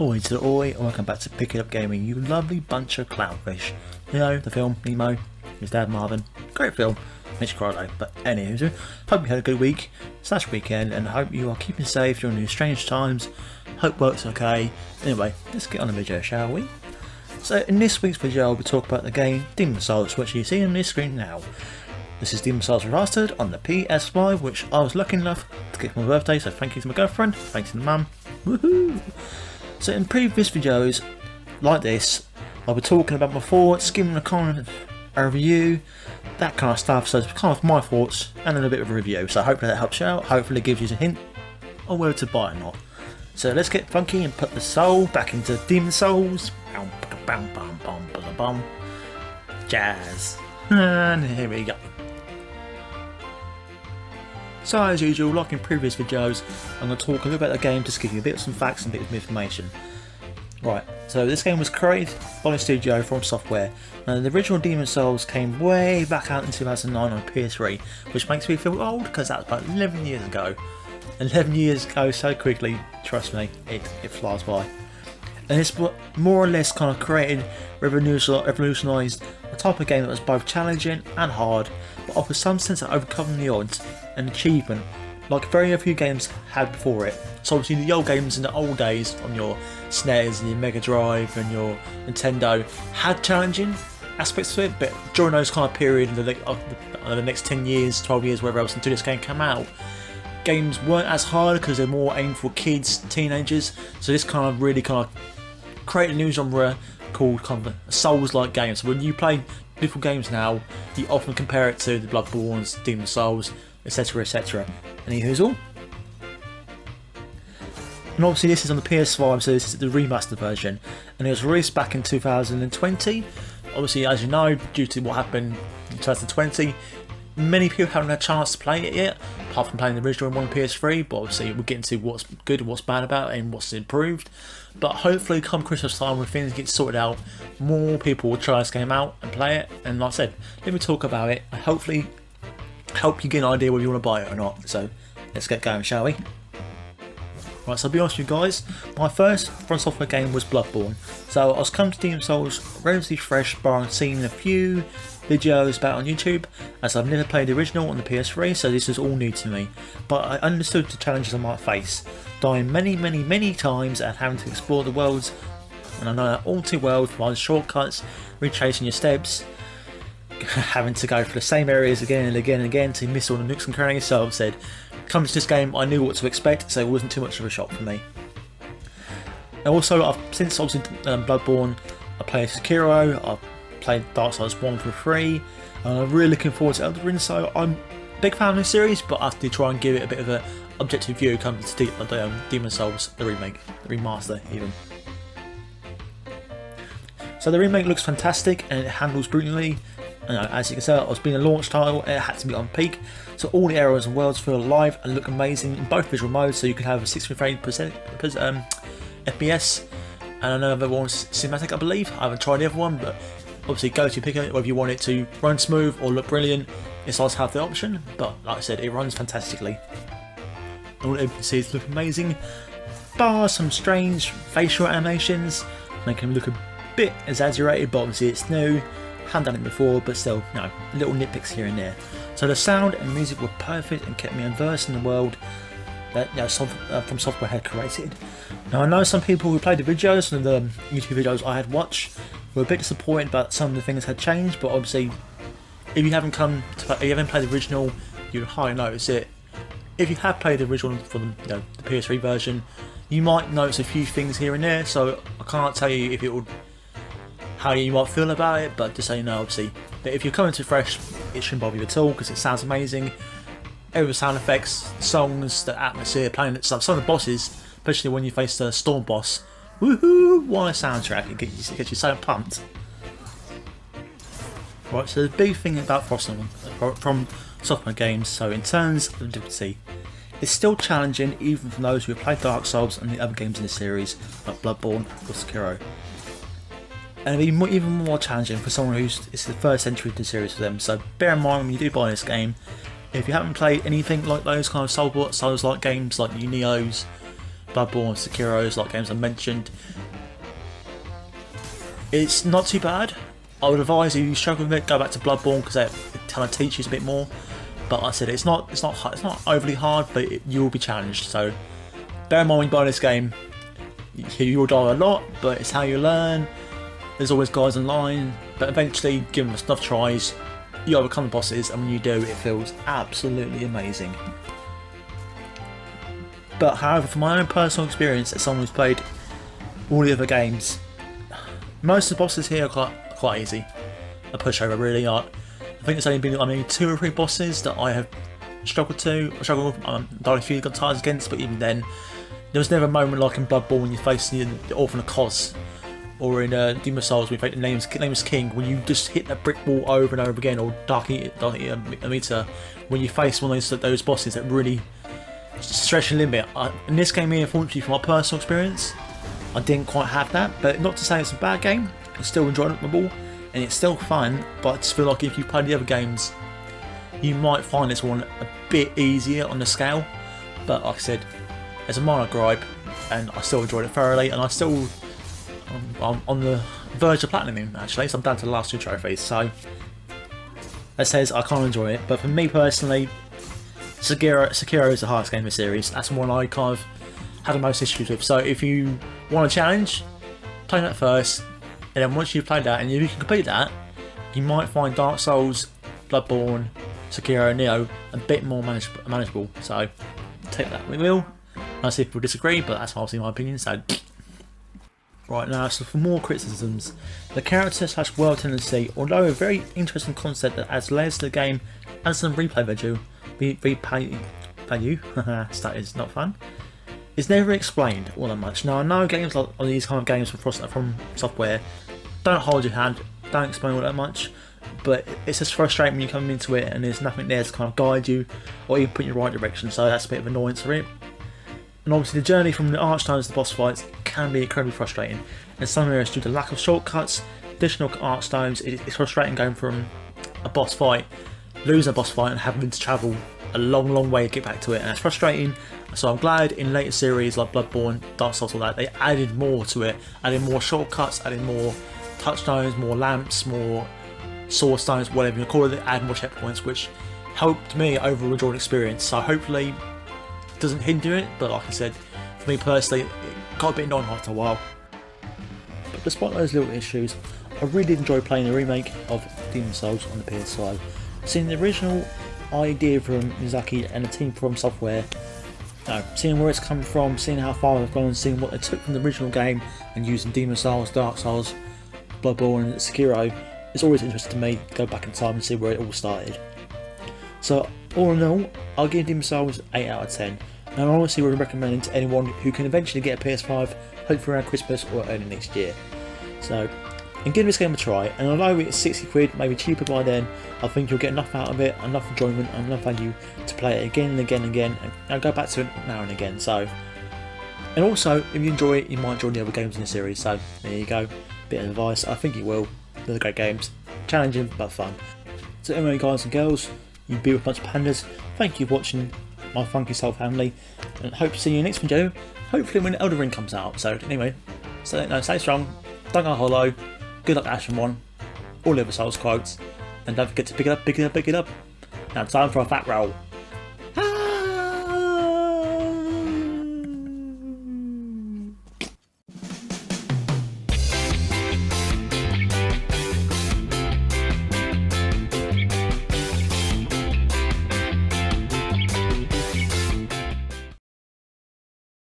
Oi to the oi, and welcome back to PickItUpGaming, you lovely bunch of clownfish. You know, the film, Nemo, his dad Marvin, great film, makes you cry though. But anywho, hope you had a good week, / weekend, and hope you are keeping safe during these strange times. Hope work's okay. Anyway, let's get on the video, shall we? So in this week's video, we'll talk about the game Demon's Souls, which you see on this screen now. This is Demon's Souls Remastered on the PS5, which I was lucky enough to get for my birthday, so thank you to my girlfriend, thanks to the mum, woohoo! So in previous videos like this, I'll be talking about my thoughts, giving a kind of a review, that kind of stuff. So it's kind of my thoughts and then a bit of a review. So hopefully that helps you out. Hopefully it gives you a hint on whether to buy or not. So let's get funky and put the soul back into Demon's Souls. Jazz. And here we go. So as usual, like in previous videos, I'm going to talk a little about the game, just give you a bit of some facts and a bit of information. Right, so this game was created by a studio from software. Now the original Demon's Souls came way back out in 2009 on PS3, which makes me feel old because that was about 11 years ago. 11 years go so quickly, trust me, it flies by. And it's more or less kind of created, revolutionised a type of game that was both challenging and hard, but offers some sense of overcoming the odds and achievement like very few games had before it. So obviously the old games in the old days on your SNES and your Mega Drive and your Nintendo had challenging aspects to it, but during those kind of period of the next 10 years, 12 years, whatever else until this game came out, games weren't as hard because they're more aimed for kids, teenagers. So this kind of really kind of created a new genre called kind of a Souls-like game. So when you play different games now, you often compare it to the Bloodborne's, Demon's Souls, etc, etc. Any whoozle? And obviously this is on the PS5, so this is the remastered version, and it was released back in 2020. Obviously, as you know, due to what happened in 2020, many people haven't had a chance to play it yet, apart from playing the original one on PS3, but obviously we'll get into what's good and what's bad about it and what's improved. But hopefully come Christmas time, when things get sorted out, more people will try this game out and play it. And like I said, let me talk about it and hopefully help you get an idea whether you want to buy it or not. So let's get going, shall we? Right, so I'll be honest with you guys, my first From Software game was Bloodborne. So I was coming to Demon's Souls relatively fresh, barring seeing a few videos about on YouTube, as I've never played the original on the PS3, so this is all new to me. But I understood the challenges I might face, dying many times and having to explore the worlds, and I know that all too well, with shortcuts, retracing your steps, having to go for the same areas again and again to miss all the nooks and crannies. So I've said, coming to this game, I knew what to expect, so it wasn't too much of a shock for me. And also, since obviously Bloodborne, I played Sekiro, I've played Dark Souls 1 through 3, and I'm really looking forward to Elden Ring, so I'm a big fan of the series, but I have to try and give it a bit of an objective view coming to Demon's Souls, the remake, the remaster even. So the remake looks fantastic and it handles brilliantly. As you can tell, it's been a launch title, it had to be on peak, so all the areas and worlds feel alive and look amazing in both visual modes, so you can have a 60 frames per FPS, and another one's cinematic, I believe. I haven't tried the other one, but obviously go to pick it, whether you want it to run smooth or look brilliant, it's nice to have the option, but like I said, it runs fantastically. All the NPCs look amazing, bar some strange facial animations, making them look a bit exaggerated, but obviously it's new. Hadn't done it before, but still, little nitpicks here and there. So the sound and music were perfect and kept me immersed in the world that From Software had created. Now I know some people who played the videos and the YouTube videos I had watched were a bit disappointed about some of the things had changed, but obviously, if you haven't played the original, you'd hardly notice it. If you have played the original for the PS3 version, you might notice a few things here and there. So I can't tell you if it would. How you might feel about it, but just so you know, obviously, that if you're coming to fresh, it shouldn't bother you at all because it sounds amazing. Every the sound effects, songs, the atmosphere, playing it, some of the bosses, especially when you face the Storm boss. Woohoo! What a soundtrack! It gets you so pumped. Right, so the big thing about From Software games, so in terms of difficulty, it's still challenging even for those who have played Dark Souls and the other games in the series, like Bloodborne or Sekiro. And it'll be even more challenging for someone it's the first entry to the series for them. So bear in mind when you do buy this game, if you haven't played anything like those kind of Souls-like games like the Neos, Bloodborne, Sekiro's, like games I mentioned. It's not too bad. I would advise if you struggle with it, go back to Bloodborne because it kind of teaches a bit more. But like I said, it's not overly hard, but you will be challenged. So bear in mind when you buy this game, you will die a lot, but it's how you learn. There's always guys online, but eventually, give them enough tries, you overcome the bosses, and when you do, it feels absolutely amazing. But however, from my own personal experience as someone who's played all the other games, most of the bosses here are quite easy. A pushover, really. I think there's only been 2 or 3 bosses that I have struggled with. I've done a few times against, but even then, there was never a moment like in Bloodborne when you're facing the Orphan of Kos, or in Demon Souls when you fight the nameless King, when you just hit that brick wall over and over again, or Dark Meter, when you face one of those bosses that really stretch the limit. In this game here, unfortunately, from my personal experience, I didn't quite have that, but not to say it's a bad game. It's still enjoyable, and it's still fun, but I just feel like if you play the other games, you might find this one a bit easier on the scale. But like I said, there's a minor gripe, and I still enjoyed it thoroughly, and I'm on the verge of platinum actually, so I'm down to the last 2 trophies, so that says I can't enjoy it. But for me personally, Sekiro is the hardest game in the series. That's the one I kind of had the most issues with. So if you want a challenge, play that first, and then once you've played that and you can complete that, you might find Dark Souls, Bloodborne, Sekiro, and Neo a bit more manageable. So take that we will. I see if people disagree, but that's obviously my opinion. So right now, so for more criticisms, the character / world tendency, although a very interesting concept that adds layers to the game and some replay value, that is not fun, is never explained all that much. Now I know games like these kind of games from software don't hold your hand, don't explain all that much, but it's just frustrating when you come into it and there's nothing there to kind of guide you or even put you in the right direction, so that's a bit of annoyance for it. And obviously the journey from the archstones to the boss fights can be incredibly frustrating. In some areas, due to lack of shortcuts, additional archstones, it's frustrating going from a boss fight, losing a boss fight and having to travel a long way to get back to it, and that's frustrating. So I'm glad in later series like Bloodborne, Dark Souls, all that, they added more to it, added more shortcuts, added more touchstones, more lamps, more sword stones, whatever you call it, add more checkpoints, which helped me overall enjoy the experience. So hopefully it doesn't hinder it, but like I said, for me personally, it got a bit annoying after a while. But despite those little issues, I really did enjoy playing the remake of Demon Souls on the PS5. Seeing the original idea from Miyazaki and the team from Software, seeing where it's come from, seeing how far they've gone, seeing what they took from the original game and using Demon Souls, Dark Souls, Bloodborne and Sekiro, it's always interesting to me to go back in time and see where it all started. So all in all, I'll give Demon Souls 8 out of 10, and I honestly would recommend it to anyone who can eventually get a PS5, hopefully around Christmas or early next year. So, and give this game a try, and although it's 60 quid, maybe cheaper by then, I think you'll get enough out of it, enough enjoyment and enough value to play it again and again and again, and go back to it now and again. So, and also, if you enjoy it, you might enjoy the other games in the series, so there you go, bit of advice, I think you will. They're great games, challenging but fun. So anyway guys and girls, you've been with a bunch of pandas, thank you for watching my Funky Soul family, and hope to see you in the next video, hopefully when Elden Ring comes out. So anyway, stay strong, don't go hollow, good luck Ashen One, all the other Souls quotes, and don't forget to pick it up. Now time for a fat roll.